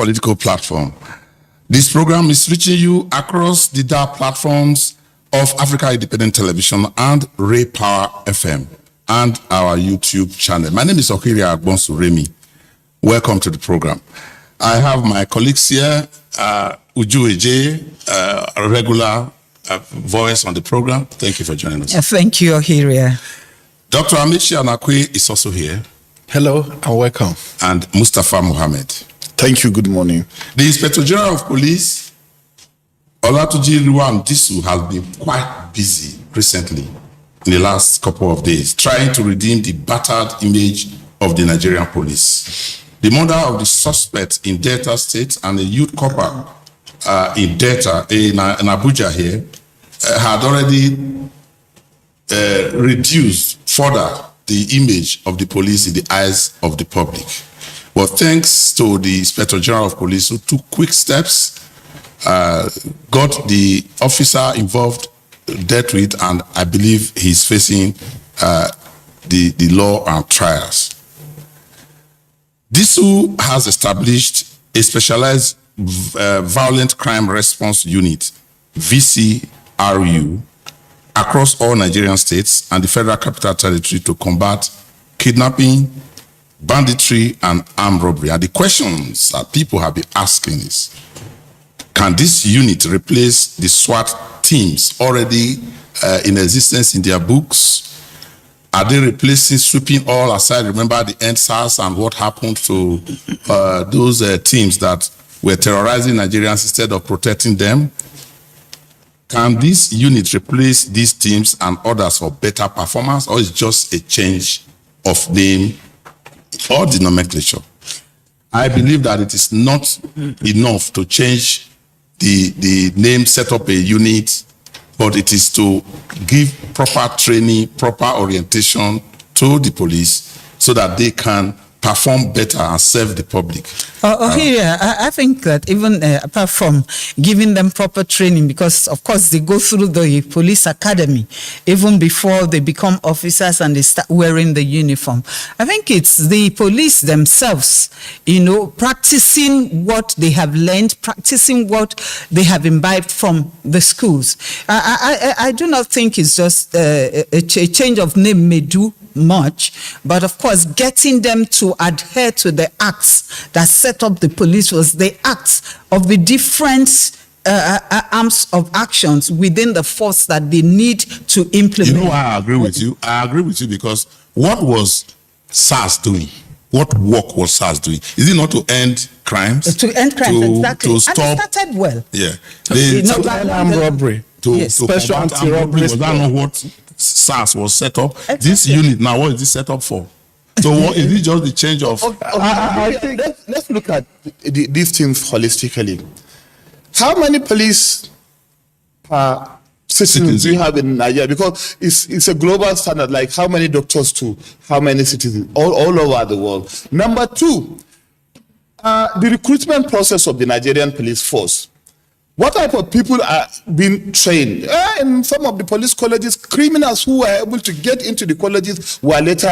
political platform. This program is reaching you across the DAR platforms of Africa Independent Television and Ray Power FM and our YouTube channel. My name is Okiria Agbonsu-Remi. Welcome to the program. I have my colleagues here, Uju Eje, a regular voice on the program. Thank you for joining us. Thank you, Okiria. Dr. Amici Anakwe is also here. Hello and welcome. And Mustafa Mohammed. Thank you. Good morning. The Inspector General of Police, Olatunji Luwan Disu, has been quite busy recently in the last couple of days trying to redeem the battered image of the Nigerian police. The murder of the suspect in Delta State and a youth corper in Delta, in Abuja here, had already reduced further the image of the police in the eyes of the public. Well, thanks to the Inspector General of Police who took quick steps, got the officer involved dealt with, and I believe he's facing the law and trials. Disu has established a specialized violent crime response unit, VCRU, across all Nigerian states and the Federal Capital Territory to combat kidnapping, banditry, and armed robbery. And the questions that people have been asking is, can this unit replace the SWAT teams already in existence in their books? Are they replacing, sweeping all aside? Remember the NSAS and what happened to those teams that were terrorizing Nigerians instead of protecting them? Can this unit replace these teams and others for better performance, or is it just a change of name or the nomenclature? I believe that it is not enough to change the name, set up a unit, but it is to give proper training, proper orientation to the police so that they can perform better and serve the public. I think that even apart from giving them proper training, because of course they go through the police academy even before they become officers and they start wearing the uniform. I think it's the police themselves, practicing what they have learned, practicing what they have imbibed from the schools. I do not think it's just a change of name may do much, but of course getting them to adhere to the acts that set up the police was the acts of the different arms of actions within the force that they need to implement. I agree with you. I agree with you because what was SARS doing? What work was SARS doing? Is it not to end crimes? To end crimes, exactly. To stop, and it started well. Yeah. Armed robbery. Special anti-robbery. Was that not what SARS was set up? Exactly. This unit now, what is this set up for? So what, is it just the change of... I think let's look at these things holistically. How many police citizens do you have in Nigeria? Because it's a global standard, like how many doctors to how many citizens all over the world. Number two, the recruitment process of the Nigerian police force. What type of people are being trained? In some of the police colleges, criminals who were able to get into the colleges were later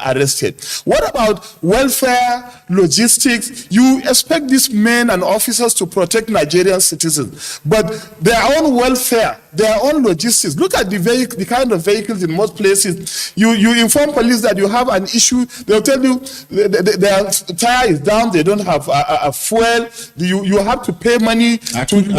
arrested. What about welfare, logistics? You expect these men and officers to protect Nigerian citizens, but their own welfare, their own logistics. Look at the kind of vehicles in most places. You inform police that you have an issue, they'll tell you their tire is down, they don't have a fuel, you have to pay money to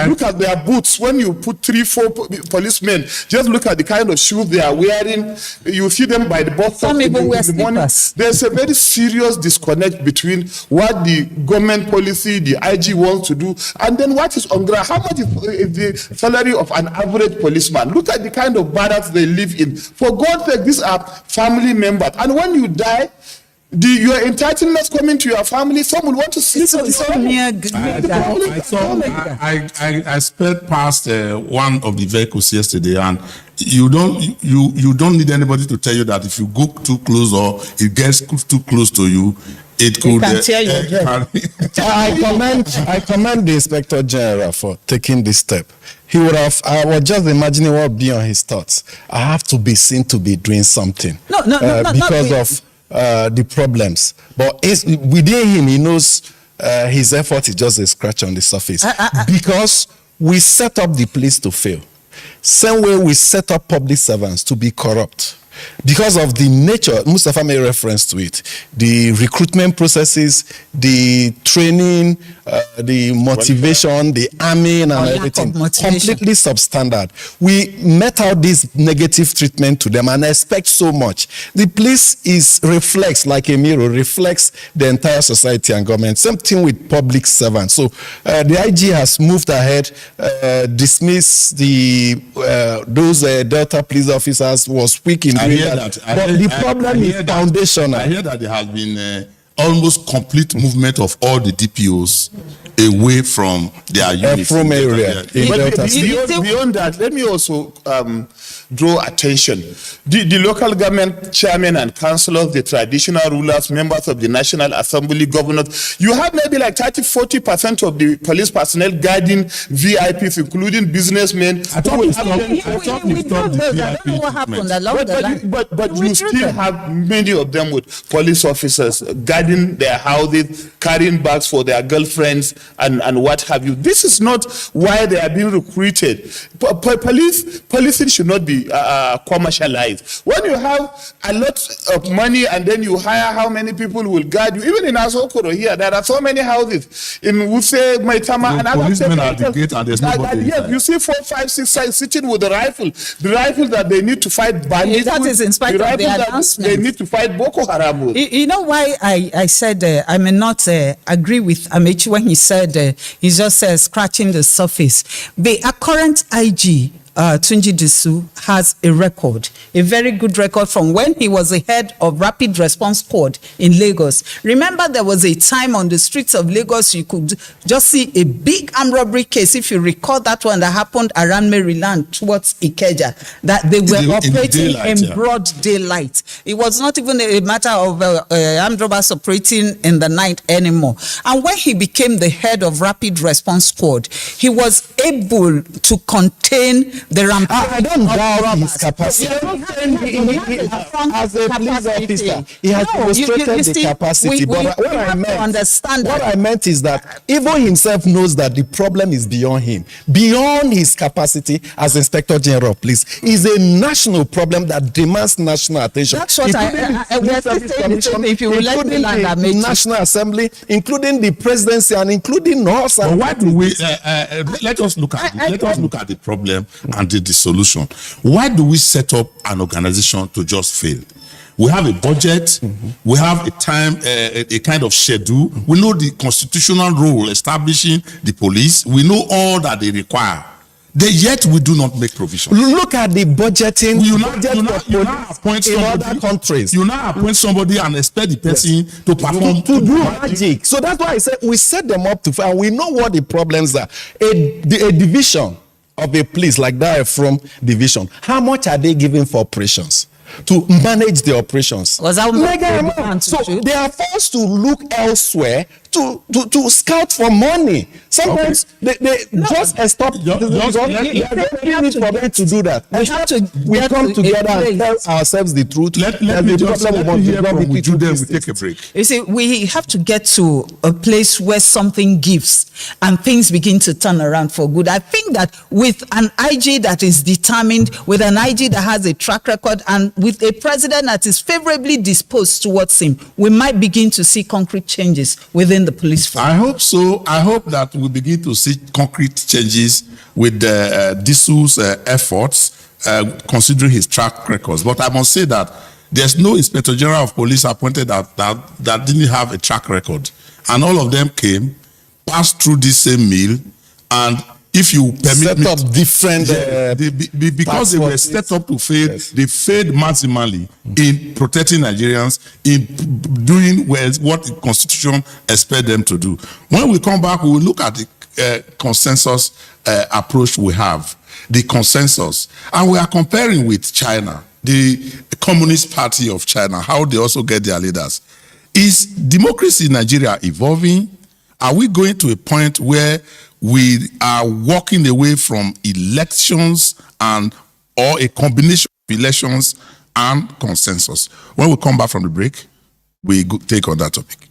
look at their boots. When you put 3-4 policemen, just look at the kind of shoes they are wearing. You see them by the bus stop in the morning. There's a very serious disconnect between what the government policy, the IG wants to do, and then what is on ground. How much is the salary of an average policeman? Look at the kind of barracks they live in. For God's sake, these are family members. And when you die, your entitlements coming to your family, some will want to sleep on I sped past one of the vehicles yesterday, and you don't need anybody to tell you that if you go too close or it gets too close to you, it could tear your dress. I commend the Inspector General for taking this step. I was just imagining what would be on his thoughts. I have to be seen to be doing something. No, because of the problems. But within him, he knows his effort is just a scratch on the surface. Because we set up the police to fail. Same way we set up public servants to be corrupt. Because of the nature, Mustafa made reference to it, the recruitment processes, the training, the motivation, the arming and everything, completely substandard. We met out this negative treatment to them and expect so much. The police reflects, like a mirror, reflects the entire society and government. Same thing with public servants. So the IG has moved ahead, dismissed those Delta police officers who was weak in doing that. But the problem is foundational. I hear that there has been almost complete movement of all the DPOs away from their units. From area. Beyond that, let me also draw attention. The local government chairman and councillors, the traditional rulers, members of the National Assembly, governors, you have maybe like 30-40% of the police personnel guarding VIPs, including businessmen. I thought we stopped the VIP. But you still have many of them with police officers guarding their houses, carrying bags for their girlfriends, and what have you. This is not why they are being recruited. Policing should not be commercialized. When you have a lot of money and then you hire how many people will guard you, even in Asokoro here, there are so many houses in Wuse, Maitama, and other places. At the gate and there's nobody. Yes, you see 4, 5, 6 guys sitting with the rifle that they need to fight bandits. That is in spite of the announcement. They need to fight Boko Haram with. You know why I said I may not agree with Amechi when he said he's just scratching the surface. The current IG, Tunji Disu, has a record, a very good record from when he was the head of Rapid Response Squad in Lagos. Remember, there was a time on the streets of Lagos you could just see a big armed robbery case, if you recall that one that happened around Maryland towards Ikeja, that they were operating in broad daylight. It was not even a matter of armed robbers operating in the night anymore. And when he became the head of Rapid Response Squad, he was able to contain the rampage. I don't doubt his capacity. As a police officer, he has demonstrated the capacity. But what I meant is that even himself knows that the problem is beyond him, beyond his capacity as Inspector General of Police. Is a national problem that demands national attention. That's what if you will let me land that the National Assembly, including the presidency, and including us. But why do we? Let us look at the problem and the solution. Why do we set up an organization to just fail? We have a budget, we have a time, a kind of schedule. We know the constitutional role establishing the police. We know all that they require. Yet we do not make provision. Look at the budgeting. You now appoint in other countries. You now appoint somebody and expect the person to perform to do magic. So that's why I said we set them up to fail. We know what the problems are. A division of a police like that from division, how much are they giving for operations to manage the operations? So they are forced to look elsewhere to scout for money. Sometimes they just stop. They need for them to do that. We come together and tell ourselves the truth. Let me take a break. You see, we have to get to a place where something gives and things begin to turn around for good. I think that with an IG that is determined, with an IG that has a track record, and with a president that is favorably disposed towards him, we might begin to see concrete changes within the police force. I hope so. I hope that we begin to see concrete changes with Disu's efforts, considering his track records. But I must say that there's no Inspector General of Police appointed that didn't have a track record. And all of them came, passed through this same mill, and if you permit me, set up different because they were set up to fail, they failed maximally in protecting Nigerians, in doing what the Constitution expects them to do. When we come back, we will look at the consensus approach we have, the consensus, and we are comparing with China, the Communist Party of China, how they also get their leaders. Is democracy in Nigeria evolving? Are we going to a point where we are walking away from elections or a combination of elections and consensus? When we come back from the break, we take on that topic.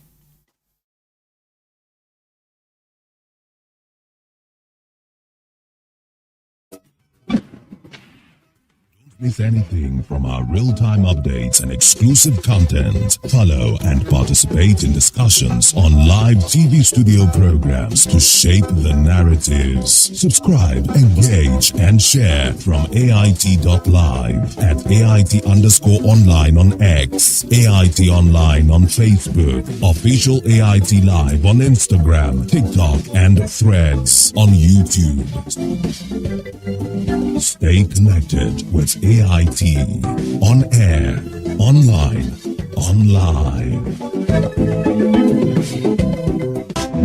Miss anything from our real-time updates and exclusive content. Follow and participate in discussions on live TV studio programs to shape the narratives. Subscribe, engage, and share from AIT.live at AIT_online on X, AIT Online on Facebook, official AIT Live on Instagram, TikTok, and Threads on YouTube. Stay connected with AIT, on air, online, online.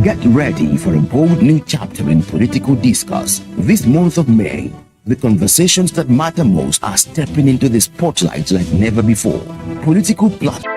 Get ready for a bold new chapter in political discourse. This month of May, the conversations that matter most are stepping into the spotlight like never before. Political platforms.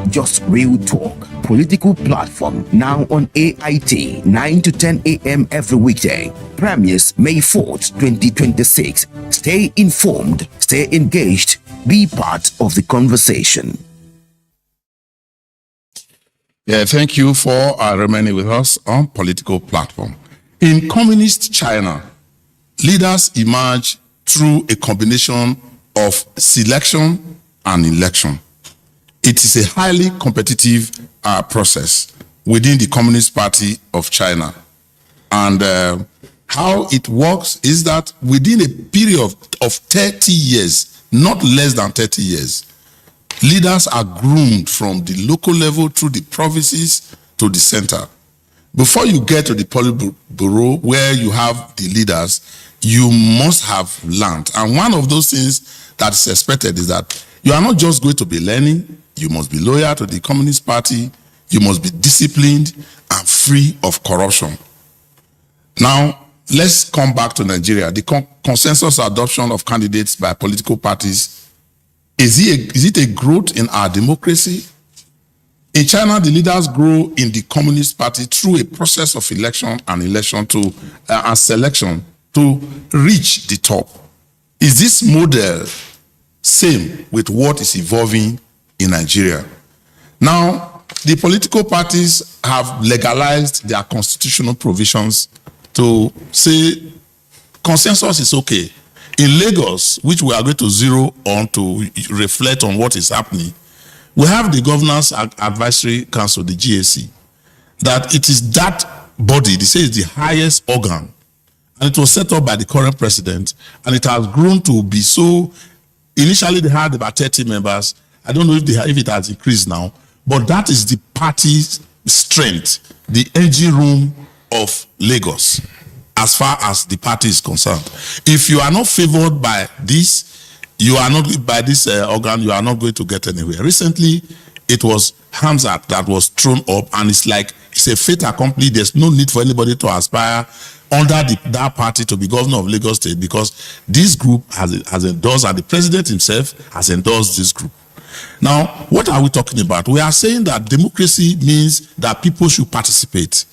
Just Real Talk, political platform, now on AIT, 9 to 10 a.m. every weekday. Premieres May 4th, 2026. Stay informed, stay engaged, be part of the conversation. Yeah, thank you for remaining with us on Political Platform. In communist China, leaders emerge through a combination of selection and election. It is a highly competitive process within the Communist Party of China. And how it works is that within a period of 30 years, not less than 30 years, leaders are groomed from the local level through the provinces to the center. Before you get to the Politburo, where you have the leaders, you must have learned. And one of those things that is expected is that you are not just going to be learning, you must be loyal to the Communist Party, you must be disciplined and free of corruption. Now, let's come back to Nigeria. The consensus adoption of candidates by political parties, is it a growth in our democracy? In China, the leaders grow in the Communist Party through a process of election and selection to reach the top. Is this model same with what is evolving in Nigeria? Now, the political parties have legalized their constitutional provisions to say consensus is okay. In Lagos, which we are going to zero on to reflect on what is happening, we have the Governance Advisory Council, the GAC, that it is that body, they say it's the highest organ, and it was set up by the current president, and it has grown to be so. Initially, they had about 30 members. I don't know if it has increased now, but that is the party's strength, the engine room of Lagos, as far as the party is concerned. If you are not favored by this, you are not by this organ, you are not going to get anywhere. Recently, it was Hamzat that was thrown up, and it's like it's a fait accompli. There's no need for anybody to aspire under that party to be governor of Lagos State, because this group has endorsed, and the president himself has endorsed this group. Now, what are we talking about? We are saying that democracy means that people should participate,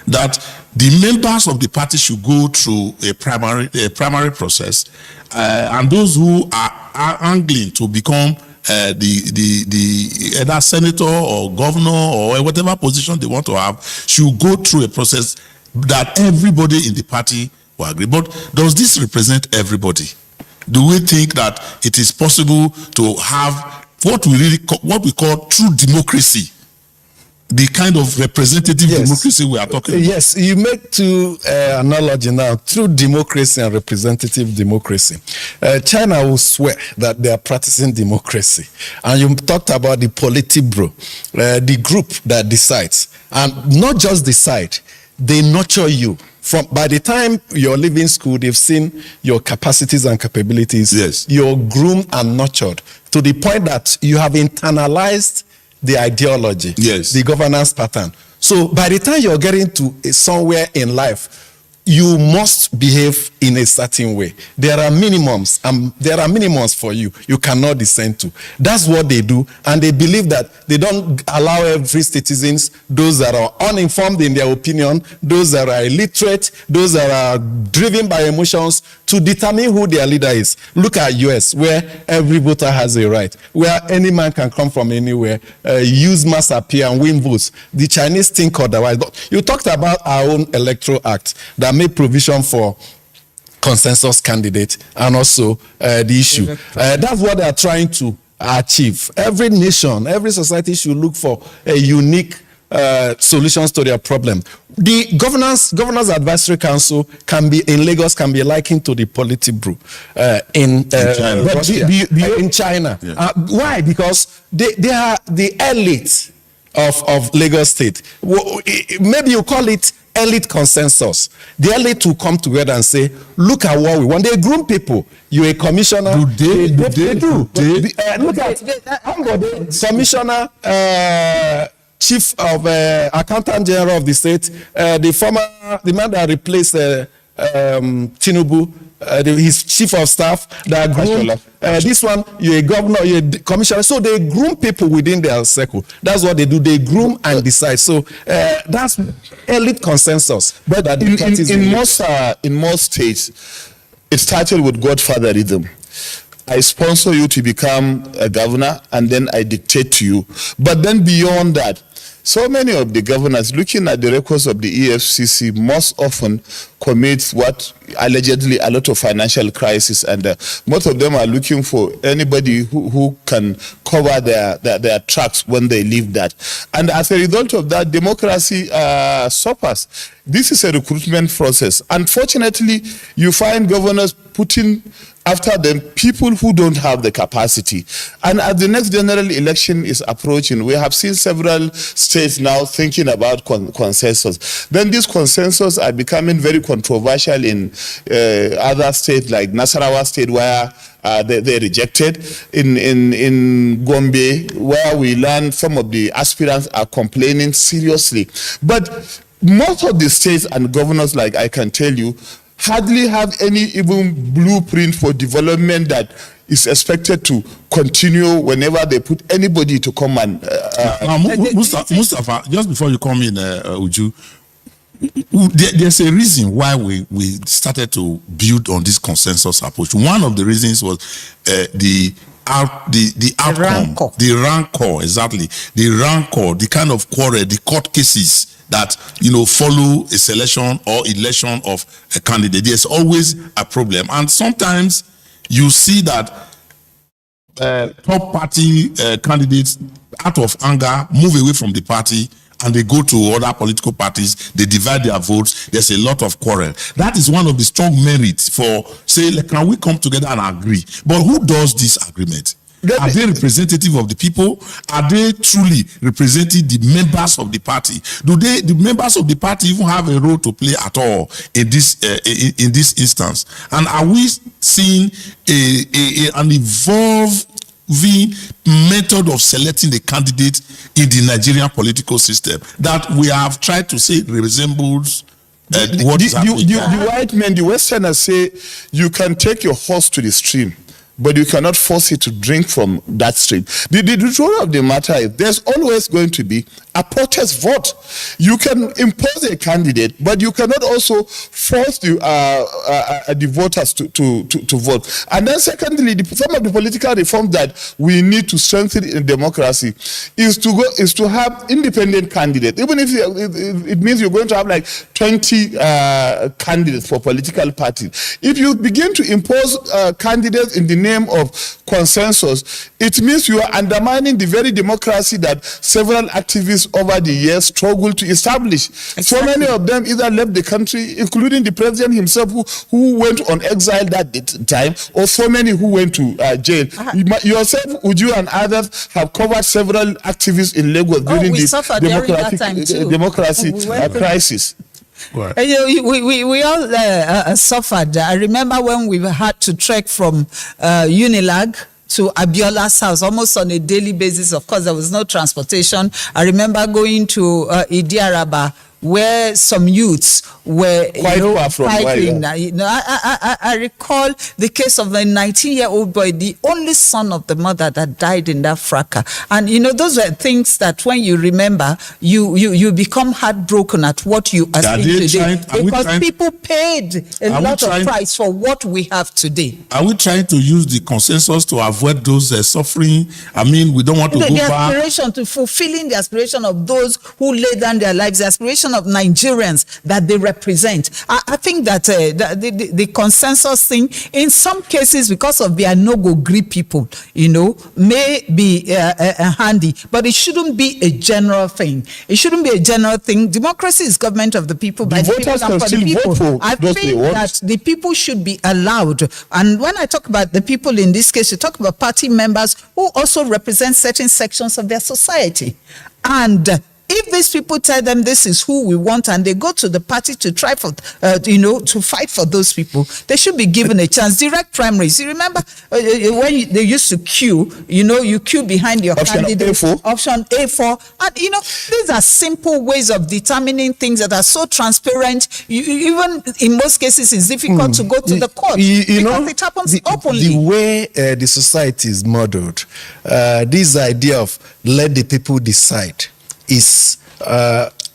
that the members of the party should go through a primary process, and those who are angling to become the either senator or governor or whatever position they want to have should go through a process that everybody in the party will agree. But does this represent everybody? Do we think that it is possible to have what we call true democracy? the kind of representative democracy we are talking about. Yes, you make two analogy now, true democracy and representative democracy. China will swear that they are practicing democracy. And you talked about the Politburo, the group that decides. And not just decide, they nurture you. By the time you're leaving school, they've seen your capacities and capabilities. Yes. You're groomed and nurtured to the point that you have internalized the ideology, yes, the governance pattern. So by the time you're getting to somewhere in life, you must behave in a certain way. There are minimums, there are minimums for you. You cannot descend to. That's what they do, and they believe that they don't allow every citizens, those that are uninformed in their opinion, those that are illiterate, those that are driven by emotions, to determine who their leader is. Look at US, where every voter has a right, where any man can come from anywhere, use mass appeal and win votes. The Chinese think otherwise. But you talked about our own electoral act that made provision for consensus candidate and also the issue. That's what they are trying to achieve. Every nation, every society should look for a unique solutions to their problem. The Governors Advisory Council in Lagos can be likened to the Politburo in China. In China. Yeah. Why? Because they are the elite of Lagos State. Maybe you call it elite consensus. The elite will come together and say, look at what we want. They groom people. You're a commissioner. They do. Look at Commissioner, Chief of Accountant General of the State, the man that replaced Tinubu, his chief of staff, that groom, this one, you're a governor, you're a commissioner. So they groom people within their circle. That's what they do. They groom and decide. So that's elite consensus. But in most states, it started with godfatherism. I sponsor you to become a governor, and then I dictate to you. But then beyond that, so many of the governors, looking at the records of the EFCC, most often commit what allegedly a lot of financial crisis, and most of them are looking for anybody who can cover their tracks when they leave that. And as a result of that, democracy suffers. This is a recruitment process. Unfortunately, you find governors putting after them people who don't have the capacity. And as the next general election is approaching, we have seen several states now thinking about consensus. Then these consensus are becoming very controversial in other states like Nasarawa State, where they rejected. In Gombe, where we learn some of the aspirants are complaining seriously. But most of the states and governors, like I can tell you, hardly have any even blueprint for development that is expected to continue whenever they put anybody to come and... Mustafa, just before you come in, Uju, there's a reason why we started to build on this consensus approach. One of the reasons was the outcome, the rancor, exactly, the rancor, the kind of quarrel, the court cases that follow a selection or election of a candidate. There's always a problem, and sometimes you see that top party candidates, out of anger, move away from the party and they go to other political parties. They divide their votes. There's a lot of quarrel. That is one of the strong merits for say, can we come together and agree? But who does this agreement? Are they representative of the people? Are they truly representing the members of the party? Do the members of the party even have a role to play at all in this instance? And are we seeing an evolving method of selecting the candidate in the Nigerian political system that we have tried to say resembles what is happening? The white men, the Westerners say you can take your horse to the stream, but you cannot force it to drink from that stream. The truth of the matter is there's always going to be a protest vote. You can impose a candidate, but you cannot also force the voters to vote. And then secondly, some of the political reforms that we need to strengthen in democracy is to have independent candidates. Even if it means you're going to have like 20 candidates for political parties. If you begin to impose candidates in the name of consensus, it means you are undermining the very democracy that several activists over the years struggled to establish. Exactly. So many of them either left the country, including the president himself, who went on exile that time, or so many who went to jail. Yourself, Uju, and others have covered several activists in Lagos during the democracy crisis. Right. We all suffered. I remember when we had to trek from Unilag to Abiola's house almost on a daily basis. Of course, there was no transportation. I remember going to Idiaraba, where some youths were fighting. I recall the case of the 19-year-old boy, the only son of the mother that died in that fracas. And those were things that when you remember, you become heartbroken at what you are seeing today. Because people paid a lot of price for what we have today. Are we trying to use the consensus to avoid those suffering? I mean, we don't want to go back. The aspiration to fulfilling the aspiration of those who laid down their lives, the aspiration of Nigerians that they represent. I think that the consensus thing, in some cases, because of their no-go grip people, may be handy, but it shouldn't be a general thing. It shouldn't be a general thing. Democracy is government of the people, by the people and for the people. I think that the people should be allowed. And when I talk about the people in this case, you talk about party members who also represent certain sections of their society. And if these people tell them this is who we want and they go to the party to try for, to fight for those people, they should be given a chance. Direct primaries. You remember when they used to queue, you queue behind your candidate. Option A4. And, these are simple ways of determining things that are so transparent. Even in most cases, it's difficult to go to the court because it happens openly. The way the society is modeled, this idea of let the people decide is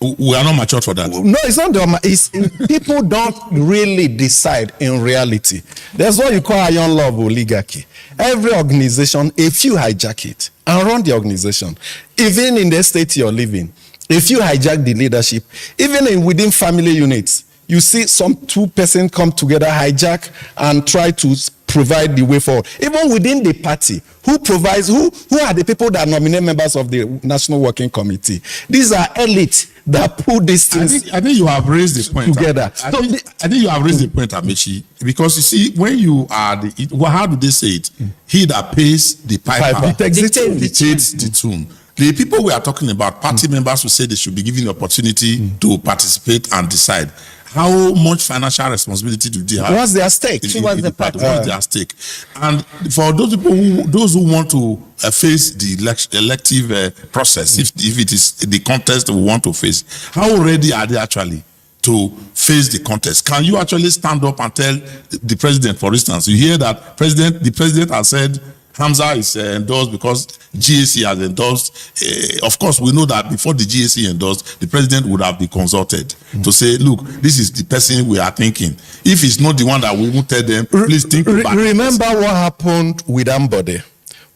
we are not mature for that. No, it's not. It's people don't really decide in reality. That's what you call iron law of oligarchy. Every organization, if you hijack it and run the organization, even in the state you're living, if you hijack the leadership, even within family units, you see some two persons come together, hijack, and try to provide the way forward. Even within the party, who are the people that nominate members of the National Working Committee? These are elites that put these things I think you have raised the point together. I think you have raised the point, Amechi, because you see, when you are how do they say it? He that pays the piper dictates the tune. The people we are talking about, party members who say they should be given the opportunity to participate and decide. How much financial responsibility do they have? What's their stake? What's their stake? And for those people who want to face the elective process, if it is the contest we want to face, how ready are they actually to face the contest? Can you actually stand up and tell the president, for instance, you hear that the president has said Hamza is endorsed because GAC has endorsed. Of course, we know that before the GAC endorsed, the president would have been consulted to say, look, this is the person we are thinking. If it's not the one that we will tell them, please think about it. Remember what happened with Ambode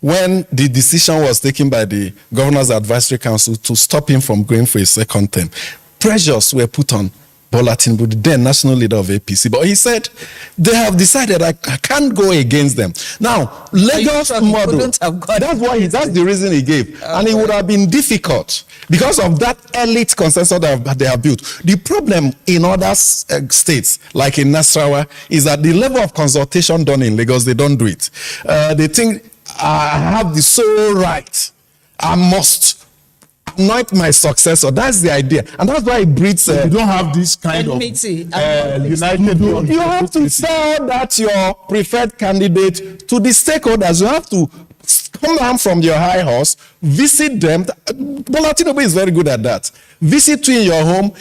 when the decision was taken by the Governor's Advisory Council to stop him from going for a second term. Pressures were put on Bola Tinubu, the then national leader of APC. But he said, they have decided I can't go against them. Now, Lagos model, that's the reason he gave. And it would have been difficult because of that elite consensus that they have built. The problem in other states, like in Nasarawa, is that the level of consultation done in Lagos, they don't do it. They think, I have the sole right. I must anoint my successor. That's the idea, and that's why it breeds. You don't have this kind of united. You have to sell that your preferred candidate to the stakeholders. You have to come down from your high horse, visit them. Bola Tinubu is very good at that. Visit you in your home,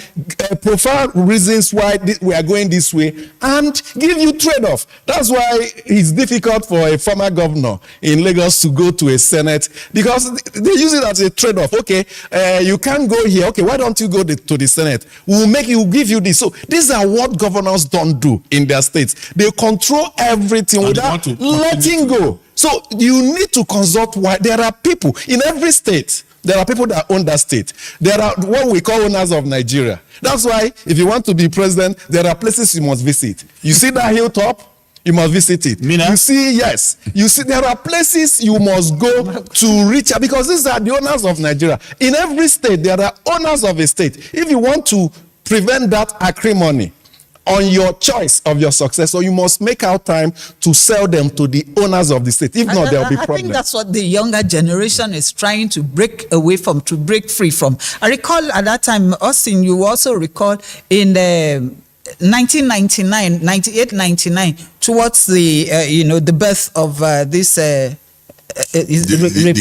profile reasons why we are going this way, and give you trade-off. That's why it's difficult for a former governor in Lagos to go to a Senate, because they use it as a trade-off. Okay, you can't go here. Okay, why don't you go to the Senate? We'll give you this. So these are what governors don't do in their states. They control everything without letting go. So you need to consult why there are people in every state. There are people that own that state. There are what we call owners of Nigeria. That's why if you want to be president, there are places you must visit. You see that hilltop? You must visit it. Mina? You see, yes. You see, there are places you must go to reach out, because these are the owners of Nigeria. In every state, there are owners of a state. If you want to prevent that acrimony on your choice of your successor, you must make out time to sell them to the owners of the state. If not, there will be problems. I think that's what the younger generation is trying to break away from, to break free from. I recall at that time, Austin, you also recall in 1999, 98, 99, towards the, the birth of this... the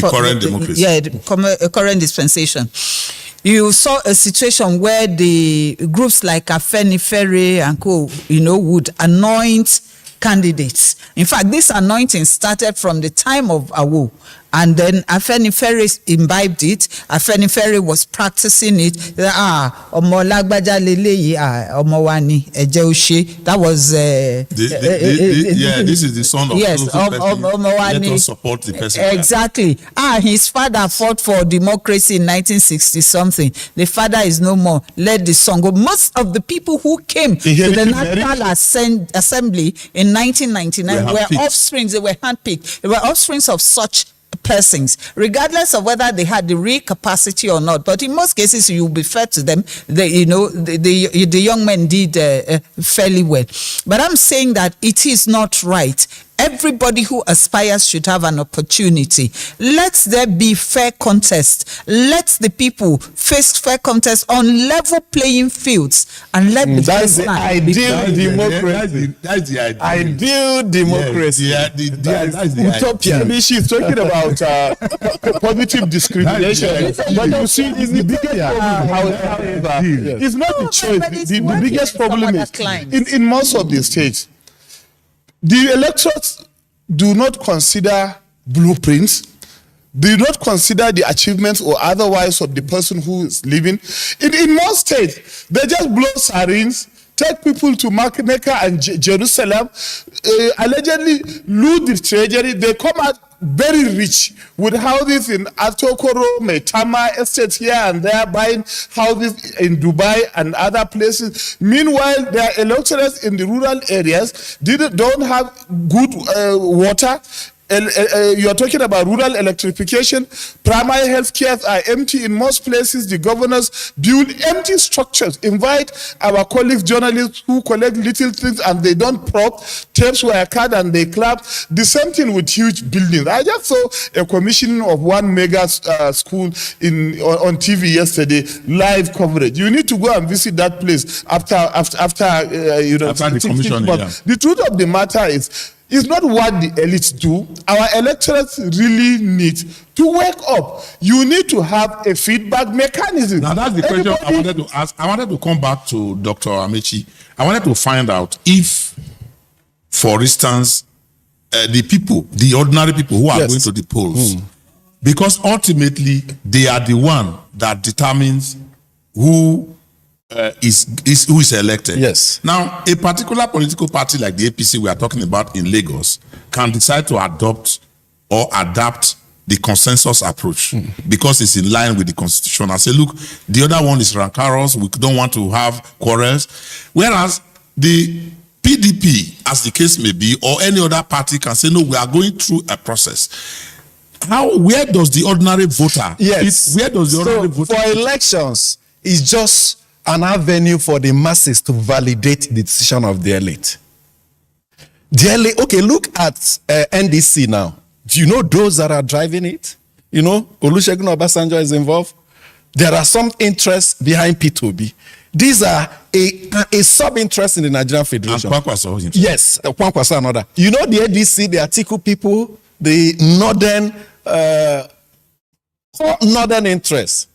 current democracy. Yeah, the current dispensation. You saw a situation where the groups like Afenifere and co, would anoint candidates. In fact, this anointing started from the time of Awo. And then Afenifere imbibed it. Afenifere was practicing it. Omo lagbaja leleyi, omo wani eje ose. That was this is the son of omo wani. Let us support the person. Exactly. His father fought for democracy in 1960 something. The father is no more. Let the son go. Most of the people who came to the National Assembly in 1999 were offsprings. They were handpicked. They were offsprings of such persons, regardless of whether they had the real capacity or not. But in most cases, you will be fair to them. The young men did fairly well. But I'm saying that it is not right. Everybody who aspires should have an opportunity. Let there be fair contest. Let the people face fair contest on level playing fields, and let the that's the ideal democracy. That's the ideal democracy. That's the utopia. Maybe she's talking about positive discrimination, but you see, it's the biggest problem. However, it's not the choice. The biggest problem is in most of the states, the electorates do not consider blueprints, do not consider the achievements or otherwise of the person who is living. In most states, they just blow sirens, take people to Mecca and Jerusalem, allegedly loot the treasury. They come out very rich with houses in Atokoro, Metama, estates here and there, buying houses in Dubai and other places. Meanwhile, their electorates in the rural areas don't have good water. You're talking about rural electrification. Primary health care are empty in most places. The governors build empty structures, invite our colleagues, journalists who collect little things and they don't prop. Tapes were cut and they clap. The same thing with huge buildings. I just saw a commissioning of one mega school on TV yesterday, live coverage. You need to go and visit that place after the commission. The truth of the matter is, it's not what the elites do. Our electorates really need to wake up. You need to have a feedback mechanism. Now that's the question I wanted to ask. I wanted to come back to Dr. Amechi. I wanted to find out if, for instance, the people, the ordinary people who are going to the polls, because ultimately they are the one that determines who is elected. Yes. Now, a particular political party like the APC we are talking about in Lagos can decide to adopt or adapt the consensus approach because it's in line with the constitution and say, look, the other one is rancorous, we don't want to have quarrels. Whereas the PDP, as the case may be, or any other party can say, no, we are going through a process. Where does the ordinary voter? Yes. Where does the ordinary voter? For elections, it's just an avenue for the masses to validate the decision of the elite. The elite, okay, look at NDC now. Do you know those that are driving it? You know, Olusegun Obasanjo is involved. There are some interests behind P2B. These are a sub-interest in the Nigerian Federation. And Kwankwaso. Yes, Kwankwaso and other. You know the NDC, the Atiku people, the northern interests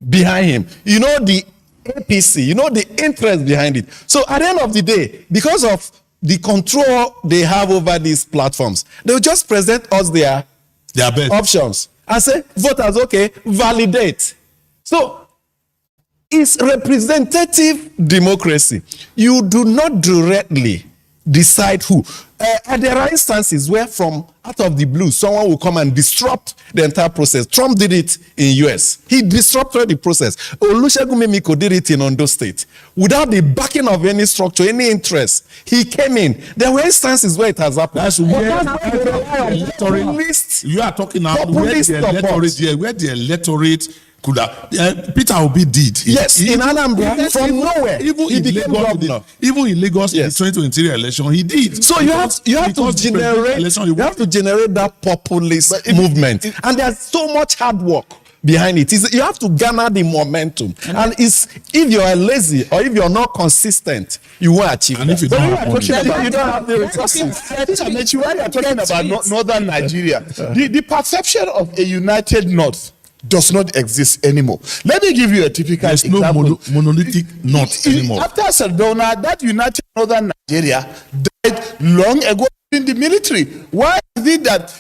behind him. You know the APC, you know the interest behind it. So at the end of the day, because of the control they have over these platforms, they will just present us their options and say, voters, okay, validate. So it's representative democracy. You do not directly decide who. there are instances where from out of the blue, someone will come and disrupt the entire process. Trump did it in US. He disrupted the process. Olusegun Mimiko did it in Ondo State. Without the backing of any structure, any interest, he came in. There were instances where it has happened. That's where you are talking now where the electorate could have Peter Obi did. Yes, in Anambra, from nowhere. Even in Lagos, in the 2023 election, he did. So you have to generate that populist movement, and there's so much hard work behind it. You have to garner the momentum, and if you're lazy or if you're not consistent, you won't achieve. And if you don't have the resources, when you're talking about northern Nigeria, the perception of a united north does not exist anymore. Let me give you a typical example. There's no monolithic north anymore. After Sardauna, that united northern Nigeria died long ago in the military. Why is it that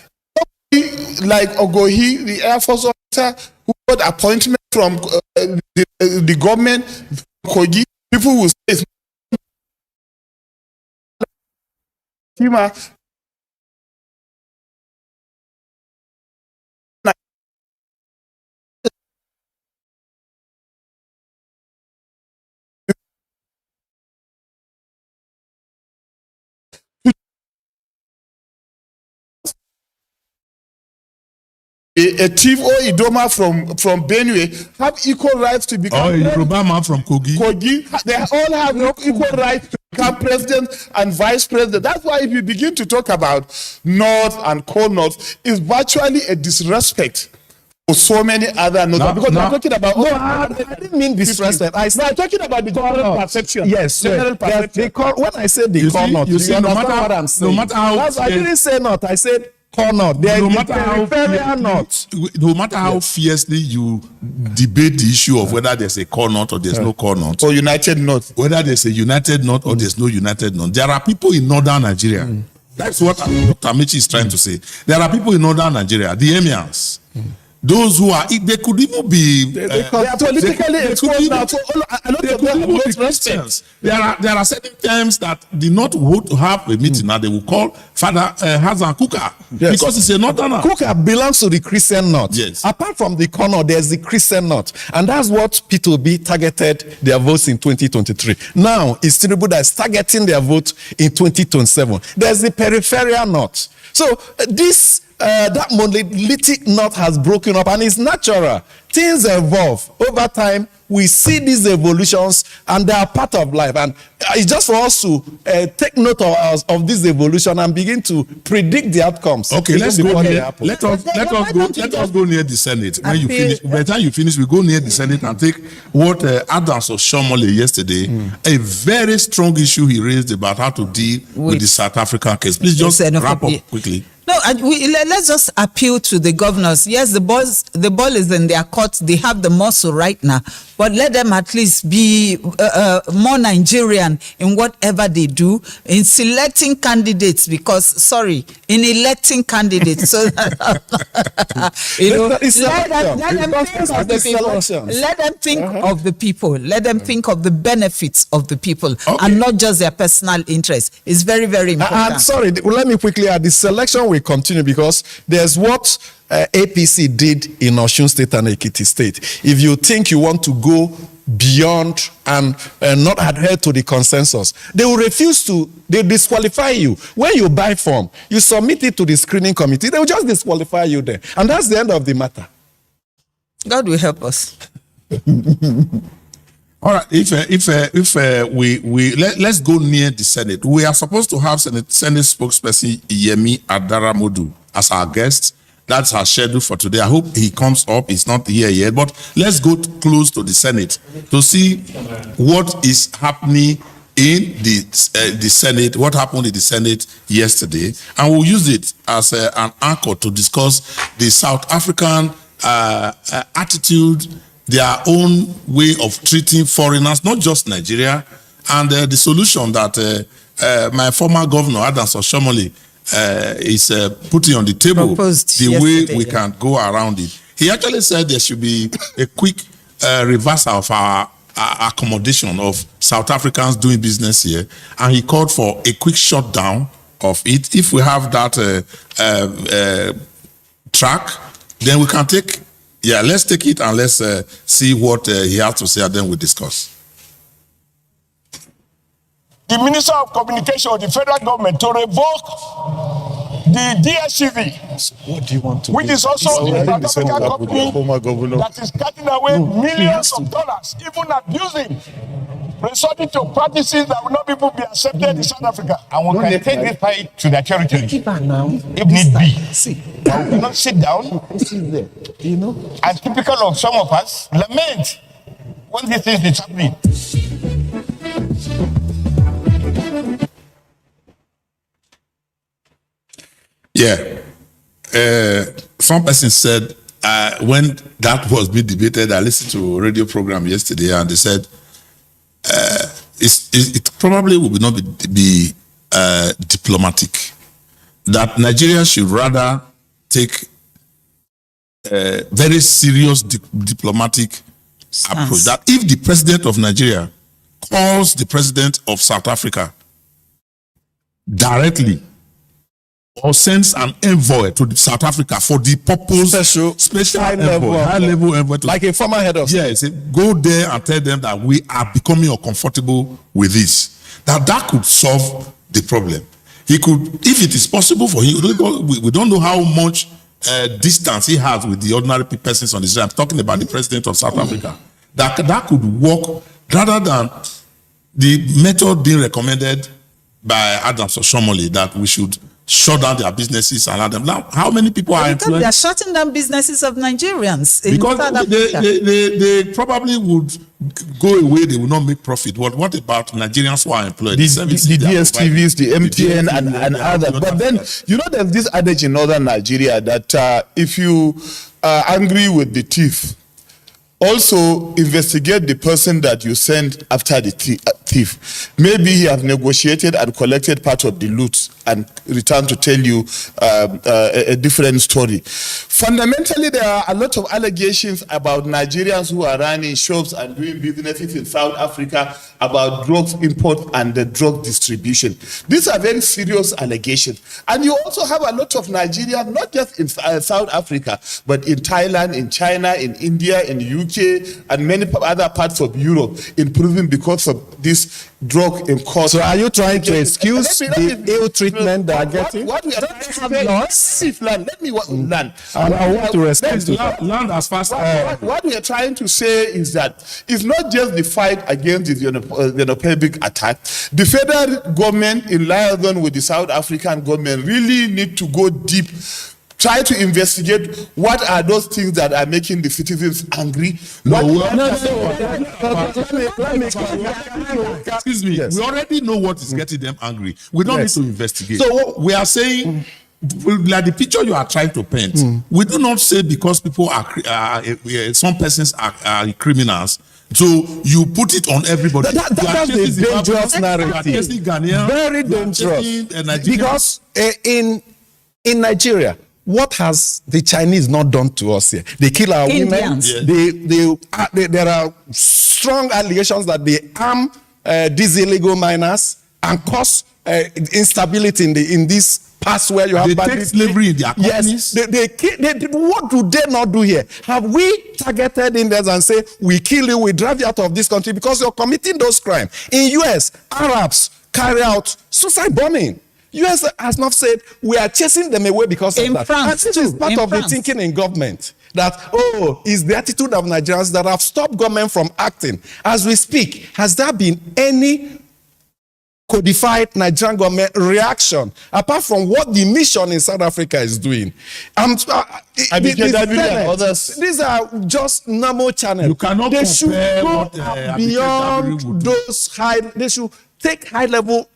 like Ogohi, the Air Force officer who got appointment from the government, Kogi, people will say a chief or Idoma from Benue have equal rights to become Yoruba man from Kogi. They all have equal rights to become president and vice president. That's why if you begin to talk about North and co-North, it's virtually a disrespect for so many other North. Because we're talking about... No, I didn't mean disrespect. I'm talking about the general perception. Yes, general perception. When I said the co-North, you understand what I'm saying. No matter how... I didn't say North, I said... No matter how fiercely you debate the issue of whether there's a core north or there's no core north, or united north, whether there's a united north or there's no united north, there are people in northern Nigeria. That's what Dr. Michi is trying to say. There are people in northern Nigeria, the emirs. Those who are, they could even be they are politically exposed now. There are certain times that the North would have a meeting now. They will call Father Hazan Kuka because it's a northerner. Kuka belongs to the Christian North. Yes. Apart from the corner, there's the Christian North, and that's what P2B targeted their votes in 2023. Now it's Tinubu that's targeting their vote in 2027. There's the peripheral North. So this. That monolithic north has broken up, and it's natural. Things evolve over time. We see these evolutions, and they are part of life. And it's just for us to take note of this evolution and begin to predict the outcomes. Okay, let's go near. Let us go near the Senate. When you finish, by the time you finish, we go near the Senate and take what Adams Oshomole yesterday, a very strong issue he raised about how to deal with the South African case. Please just wrap up quickly. No, let's just appeal to the governors. Yes, the ball is in their court. They have the muscle right now, but let them at least be more Nigerian in whatever they do in selecting candidates. Because in electing candidates, so let them think of the people. Let them think of the benefits of the people, and not just their personal interest. It's very, very important. Let me quickly add, the selection will continue because there's what APC did in Osun State and Ekiti State. If you think you want to go beyond and not adhere to the consensus, they will refuse to. They disqualify you. When you buy form, you submit it to the screening committee, they will just disqualify you there. And that's the end of the matter. God will help us. All right, if let's go near the Senate. We are supposed to have Senate spokesperson Yemi Adaramodu as our guest. That's our schedule for today. I hope he comes up. He's not here yet, but let's go close to the Senate to see what is happening in the Senate, what happened in the Senate yesterday, and we'll use it as an anchor to discuss the South African attitude, their own way of treating foreigners, not just Nigeria, and the solution that my former governor, Adams Oshomole, is putting on the table, proposed the way we can go around it. He actually said there should be a quick reversal of our accommodation of South Africans doing business here, and he called for a quick shutdown of it. If we have that track, then we can take, let's take it and let's see what he has to say, and then we discuss. The Minister of Communication of the federal government to revoke the DSTV, What do you want to which do? is also a South African company former governor. that is cutting away millions of dollars, even abusing, resorting to practices that will not be able to be accepted in South Africa. And we can take this fight to their territory if need be. See, But we cannot sit down you know. and, typical of some of us, lament when these things is happening. Yeah. Some person said when that was being debated, I listened to a radio program yesterday, and they said it probably will not be diplomatic. That Nigeria should rather take a very serious diplomatic approach. That if the president of Nigeria calls the president of South Africa directly, or sends an envoy to South Africa for the purpose, special high level envoy, like a former head of yes, go there and tell them that we are becoming uncomfortable with this. That could solve the problem. He could, if it is possible for him. We don't know how much distance he has with the ordinary persons on the street. I'm talking about the president of South Africa. That could work rather than the method being recommended by Adams or Shomoli, that we should shut down their businesses and allow them. Now, how many people are employed? They are shutting down businesses of Nigerians in Because South Africa. they probably would go away. They will not make profit. What about Nigerians who are employed? The DSTVs, the MTN, and others. But then, you know, there's this adage in northern Nigeria that if you are angry with the thief, also investigate the person that you sent after the thief. Maybe he has negotiated and collected part of the loot and returned to tell you a different story. Fundamentally, there are a lot of allegations about Nigerians who are running shops and doing businesses in South Africa about drugs import and the drug distribution. These are very serious allegations. And you also have a lot of Nigerians, not just in South Africa, but in Thailand, in China, in India, in the UK, and many other parts of Europe in prison because of this drug import. So are you trying to excuse the ill treatment they are getting? What we are trying to say, let me land. I want to respect to land as fast. What we are trying to say is that it's not just the fight against the xenophobic attack. The federal government, in liaison with the South African government, really need to go deep. Try to investigate what are those things that are making the citizens angry. Excuse me. Yes. We already know what is getting them angry. We don't need to investigate. So what we are saying, like the picture you are trying to paint, we do not say because people are some persons are criminals. So you put it on everybody. That's a dangerous narrative. Very dangerous. Because in Nigeria, what has the Chinese not done to us here? They kill our Indians. Women. There are strong allegations that they arm these illegal miners and cause instability in this past where you have take slavery in their companies. Yes, what do they not do here? Have we targeted Indians and say we kill you, we drive you out of this country because you're committing those crimes? In US, Arabs carry out suicide bombing. US has not said we are chasing them away because of that. France, and this is part of the thinking in government that, is the attitude of Nigerians that have stopped government from acting. As we speak, has there been any codified Nigerian government reaction apart from what the mission in South Africa is doing? These are just normal channels. You cannot they should go beyond those high. They should take high-level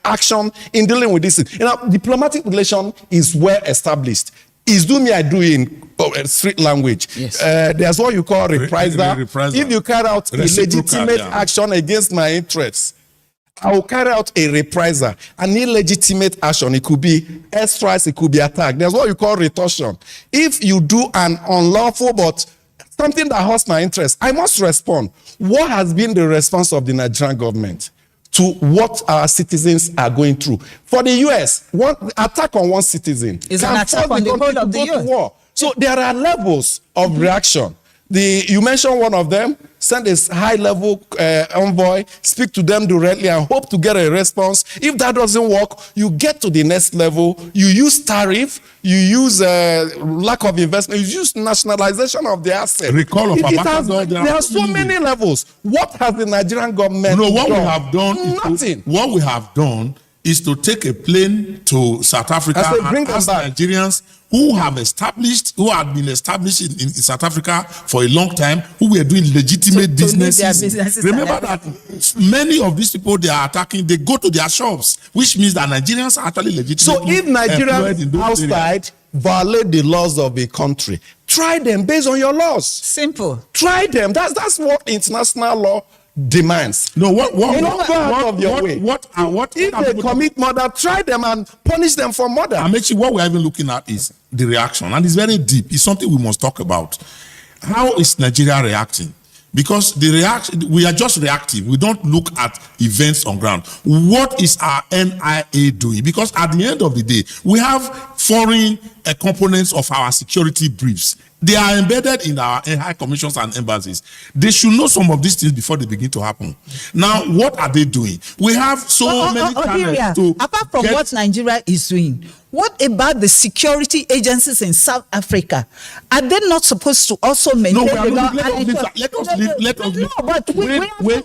action in dealing with this. Diplomatic relation is well established. Is do me, I do in street language. Yes. There's what you call reprisal. If you carry out a legitimate action against my interests, I will carry out a reprisal. An illegitimate action, it could be airstrikes, it could be attack. There's what you call retortion. If you do an unlawful but something that hurts my interest, I must respond. What has been the response of the Nigerian government to what our citizens are going through. For the US, one attack on one citizen is can an attack force on the country whole of to the go to US. war. So there are levels of reaction. You mentioned one of them, send a high-level envoy, speak to them directly and hope to get a response. If that doesn't work, you get to the next level. You use tariff, you use lack of investment, you use nationalization of the asset. Recall of Ambassador. There are so many levels. What has the Nigerian government No, what done? we have done Nothing. What we have done is to take a plane to South Africa I say, bring and them ask back. Nigerians who have been established in South Africa for a long time, who were doing legitimate To leave their businesses. businesses Remember and that many of these people they are attacking, they go to their shops, which means that Nigerians are actually legitimate. So if Nigerians outside violate the laws of a country, try them based on your laws. Simple. Try them. That's what international law demands. No, what If they commit murder, try them and punish them for murder. Amechi, what we're even looking at is the reaction, and it's very deep. It's something we must talk about. How is Nigeria reacting? Because we are just reactive. We don't look at events on ground. What is our NIA doing? Because at the end of the day, we have foreign components of our security briefs. They are embedded in our high commissions and embassies. They should know some of these things before they begin to happen. Now, what are they doing? We have so many channels to apart from what Nigeria is doing, what about the security agencies in South Africa? Are they not supposed to also maintain the law? Let us leave. No, but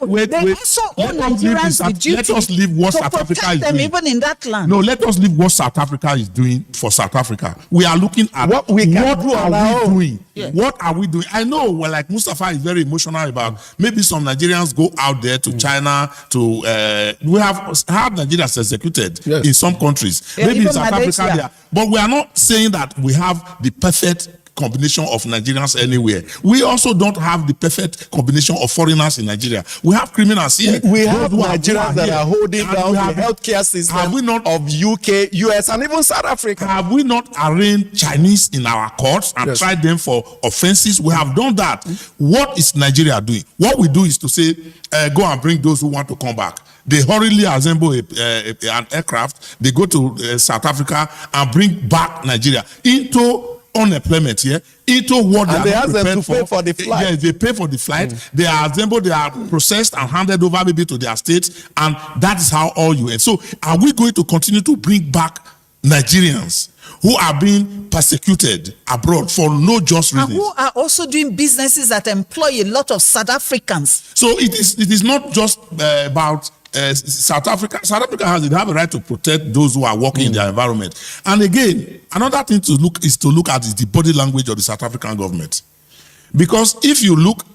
Wait. they also owe Nigerians the duty let us leave what to South Africa protect is them doing. even in that land. No, let us leave what South Africa is doing for South Africa. We are looking at What we can do on our own. doing. Yeah. What are we doing? I know, well, like Mustafa is very emotional about maybe some Nigerians go out there to China to. We have had Nigerians executed in some countries. Yeah, maybe in even South Malaysia. Africa, there. But we are not saying that we have the perfect combination of Nigerians anywhere. We also don't have the perfect combination of foreigners in Nigeria. We have criminals here. We have Nigerians that are holding down the healthcare system of UK, US, and even South Africa. Have we not arraigned Chinese in our courts and tried them for offenses? We have done that. What is Nigeria doing? What we do is to say, go and bring those who want to come back. They hurriedly assemble an aircraft. They go to South Africa and bring back Nigeria into unemployment here, into what and they ask them to for. Pay for the flight. Yes, they pay for the flight. They are assembled, they are processed and handed over maybe to their states, and that is how all you end. So are we going to continue to bring back Nigerians who are being persecuted abroad for no just reasons? And who are also doing businesses that employ a lot of South Africans? So it is not just about South Africa. South Africa have a right to protect those who are working in their environment. And again, another thing to look at is the body language of the South African government. Because if you look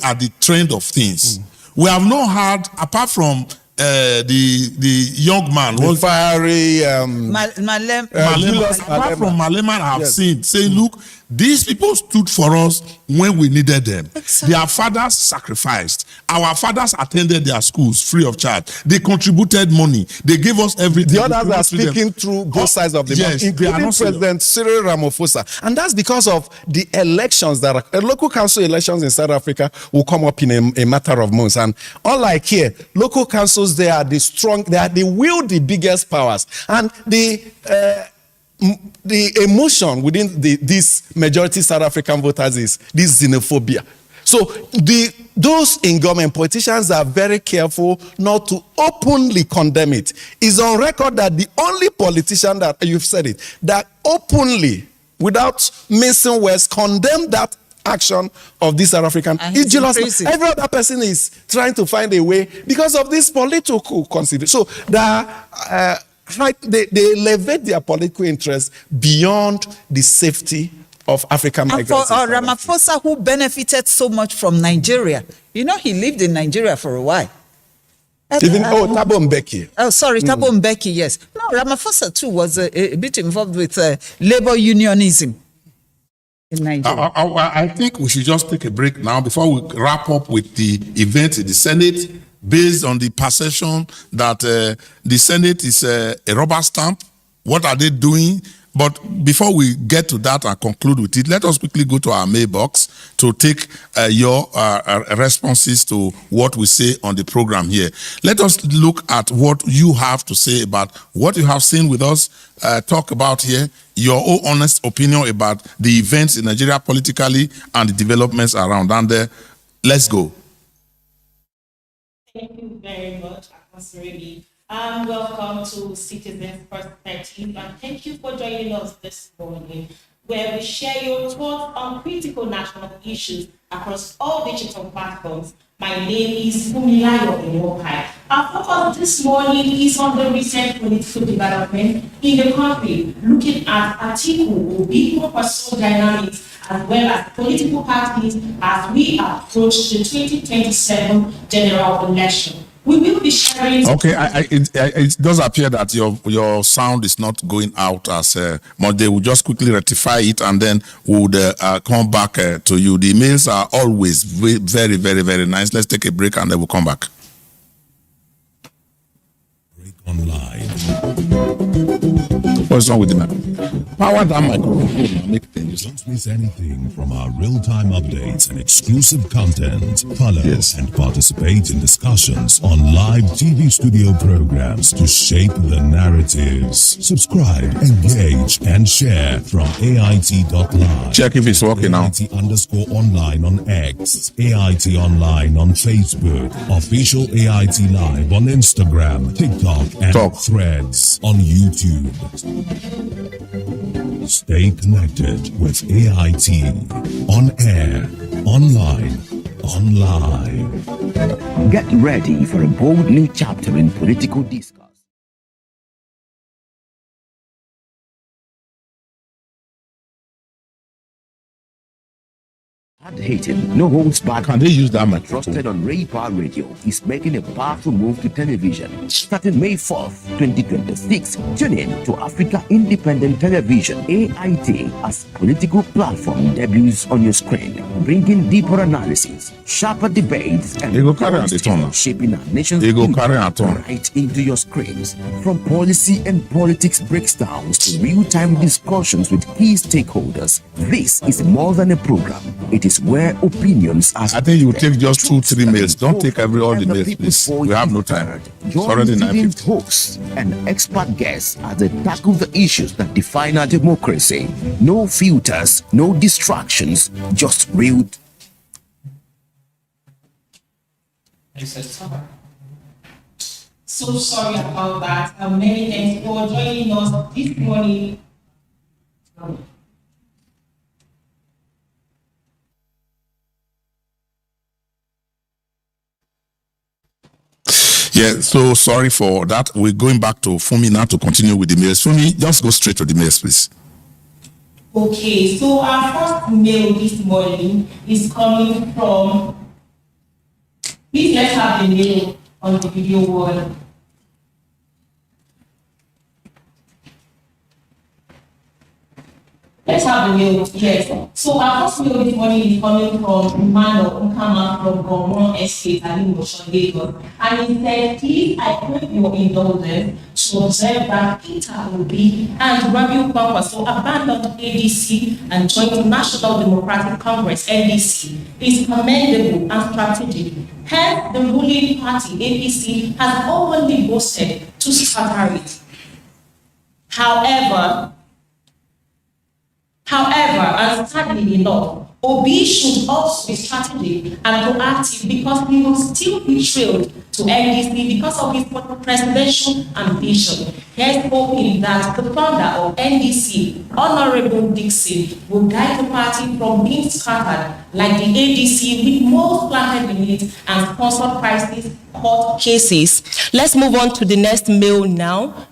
at the trend of things, we have not had, apart from the young man, the fiery apart from Malema, I have seen saying, look, these people stood for us when we needed them. Exactly. Their fathers sacrificed. Our fathers attended their schools free of charge. They contributed money. They gave us everything. The others are speaking through both sides of the mouth, including President Cyril Ramaphosa. And that's because of the elections that are local council elections in South Africa will come up in a matter of months. And unlike here, local councils, they wield the biggest powers. And the emotion within this majority South African voters is this xenophobia. So those in government, politicians are very careful not to openly condemn it. It's on record that the only politician that, you've said it, that openly, without mincing words, condemned that action of this South African is Julius. Every other person is trying to find a way because of this political consideration. So they elevate their political interests beyond the safety of African migrants. And for Ramaphosa, who benefited so much from Nigeria, he lived in Nigeria for a while. Thabo Mbeki. Oh, sorry, Thabo Mbeki, yes. No, Ramaphosa too was a bit involved with labor unionism in Nigeria. I think we should just take a break now before we wrap up with the event in the Senate, based on the perception that the Senate is a rubber stamp. What are they doing? But before we get to that and conclude with it, let us quickly go to our mailbox to take your responses to what we say on the program here. Let us look at what you have to say about what you have seen with us, talk about here, your own honest opinion about the events in Nigeria politically and the developments around. And let's go. Thank you very much, Akosiremi. And welcome to Citizens Perspective, and thank you for joining us this morning, where we share your thoughts on critical national issues across all digital platforms. My name is Fumilayo Imokai. Our focus this morning is on the recent political development in the country, looking at Atiku Obi personal dynamics as well as political parties as we approach the 2027 general election. We will be sharing. Okay, it does appear that your sound is not going out as much. They will just quickly rectify it and then would come back to you. The emails are always very, very, very nice. Let's take a break and then we'll come back. Break online. What's wrong with the microphone? Power that microphone. Make things. Don't miss anything from our real-time updates and exclusive content. Follow and participate in discussions on live TV studio programs to shape the narratives. Subscribe, engage, and share from AIT.live. Check if it's working now. AIT_online on X, AIT Online on Facebook, official AIT Live on Instagram, TikTok, and Threads on YouTube. Stay connected with AIT on air, online, online. Get ready for a bold new chapter in political discourse. Hard-hitting, no holds back. Can they use that mic? Trusted on Ray-Power Radio is making a powerful move to television. Starting May 4th, 2026, tune in to Africa Independent Television, AIT, as political platform debuts on your screen, bringing deeper analysis, sharper debates, and shaping our nation's right into your screens. From policy and politics breakdowns to real-time discussions with key stakeholders, this is more than a program. It is where opinions are. I think you will take just 2-3 mails. Don't take all the mails, please. We have no time. It's already 9:50. Hosts and expert guests as they tackle the issues that define our democracy. No filters, no distractions, just real. So sorry about that. Many thanks for joining us this morning. Yeah, so sorry for that. We're going back to Fumi now to continue with the mails. Fumi, just go straight to the mails, please. Okay, so our first mail this morning is coming from. Please let's have the mail on the video wall. Let's have the mail, yes. So our first mail this morning is coming from Mano Nkama from Gomon Estate, Alimosho, Lagos. And he said, please, I crave your indulgence to observe that Peter Obi and Rabiu Kwankwaso abandoned ADC and joined National Democratic Congress, NDC, is commendable and strategic. Hence, the ruling party, APC, has openly boasted to scatter it. However, and sadly enough, Obi should also be strategic and proactive because he will still be trailed to NDC because of his presidential ambition. Here's hoping that the founder of NDC, Honorable Dixon, will guide the party from being scattered like the ADC with most planted in it and sponsored crisis court cases. Let's move on to the next mail now.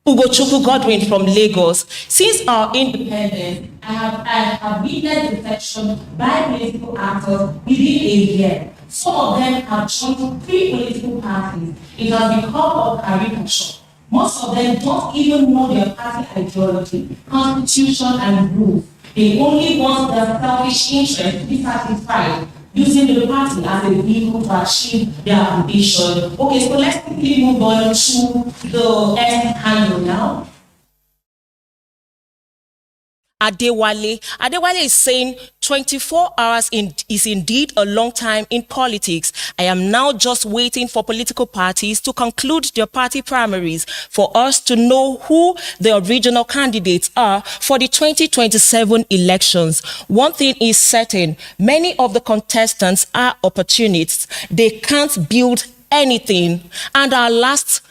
Ugochukwu Godwin from Lagos. Since our independence, I have witnessed defection by political actors within a year. Some of them have joined 3 political parties. It has become a caricature. Most of them don't even know their party ideology, constitution, and rules. They only want their selfish interest to be satisfied, using the party as a vehicle to achieve their ambition. Okay, so let's quickly move on to the X handle now. Adewale. Adewale is saying 24 hours is indeed a long time in politics. I am now just waiting for political parties to conclude their party primaries for us to know who the original candidates are for the 2027 elections. One thing is certain, many of the contestants are opportunists. They can't build anything. And our last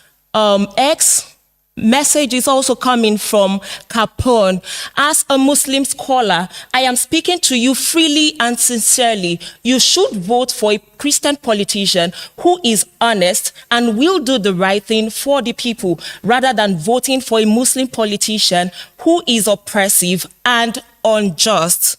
message is also coming from Capone. As a Muslim scholar, I am speaking to you freely and sincerely. You should vote for a Christian politician who is honest and will do the right thing for the people, rather than voting for a Muslim politician who is oppressive and unjust.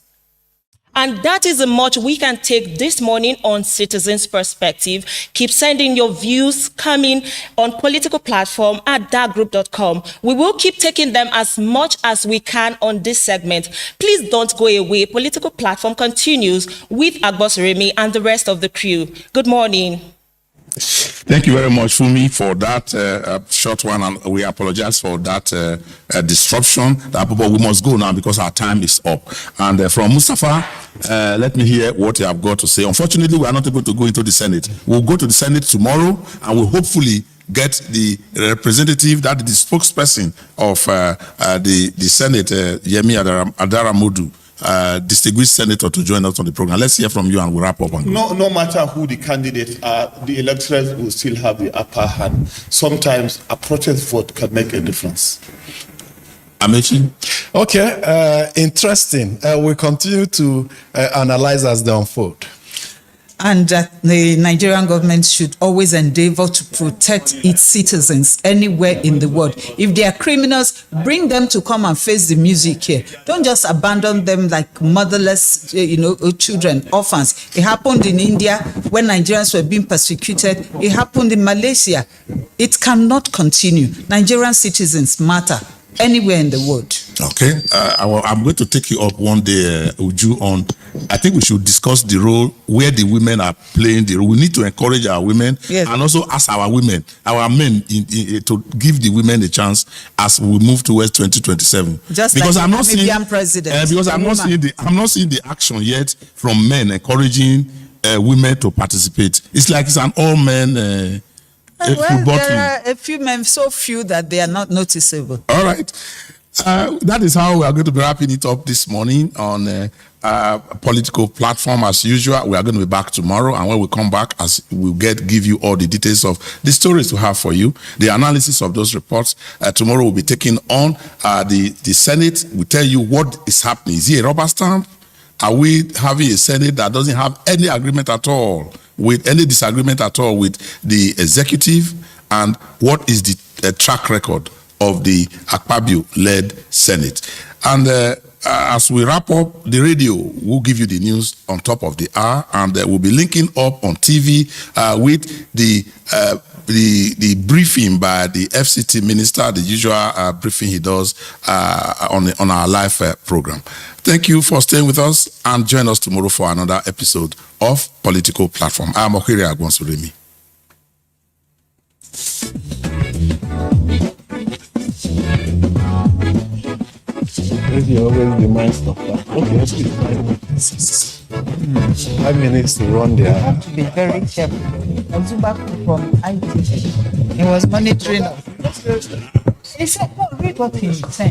And that is the much we can take this morning on Citizens Perspective. Keep sending your views coming on political platform at darkgroup.com. We will keep taking them as much as we can on this segment. Please don't go away. Political platform continues with Agboseremi and the rest of the crew. Good morning. Thank you very much, Fumi, for that short one, and we apologize for that disruption. But we must go now because our time is up. And from Mustafa, let me hear what you have got to say. Unfortunately, we are not able to go into the Senate. We'll go to the Senate tomorrow, and we'll hopefully get the representative, that is the spokesperson of the Senate, Yemi Adaramodu, distinguished senator, to join us on the program. Let's hear from you and we'll wrap up. No matter who the candidates are, the electorate will still have the upper hand. Sometimes a protest vote can make a difference. Amechi? Okay, interesting. We continue to analyze as they unfold. And the Nigerian government should always endeavor to protect its citizens anywhere in the world. If they are criminals, bring them to come and face the music here. Don't just abandon them like motherless, children, orphans. It happened in India when Nigerians were being persecuted. It happened in Malaysia. It cannot continue. Nigerian citizens matter anywhere in the world. Okay, I'm going to take you up one day, Uju, on, I think we should discuss the role where the women are playing the role. We need to encourage our women, yes, and also ask our women, our men, to give the women a chance as we move towards 2027. Just because like I'm not seeing, president. Because I'm not seeing the action yet from men encouraging women to participate. It's like it's an all men. Well, there are a few men, so few that they are not noticeable. All right. That is how we are going to be wrapping it up this morning on a political platform. As usual, we are going to be back tomorrow, and when we come back, as we'll give you all the details of the stories we have for you, the analysis of those reports. Tomorrow we'll be taking on the Senate. We tell you what is happening. Is he a rubber stamp? Are we having a Senate that doesn't have any agreement at all, with any disagreement at all with the executive? And what is the track record of the Akpabio-led Senate? And as we wrap up, the radio will give you the news on top of the hour, and we'll be linking up on TV with the briefing by the FCT minister, the usual briefing he does on our live program. Thank you for staying with us, and join us tomorrow for another episode of Political Platform. I'm Okiri Agboseremi. You always remind stuff that, okay, let's keep 5 minutes. 5 minutes to run there. You have to be very careful. Ozubaku from IT, he was monitoring us. He said, no, read what he said.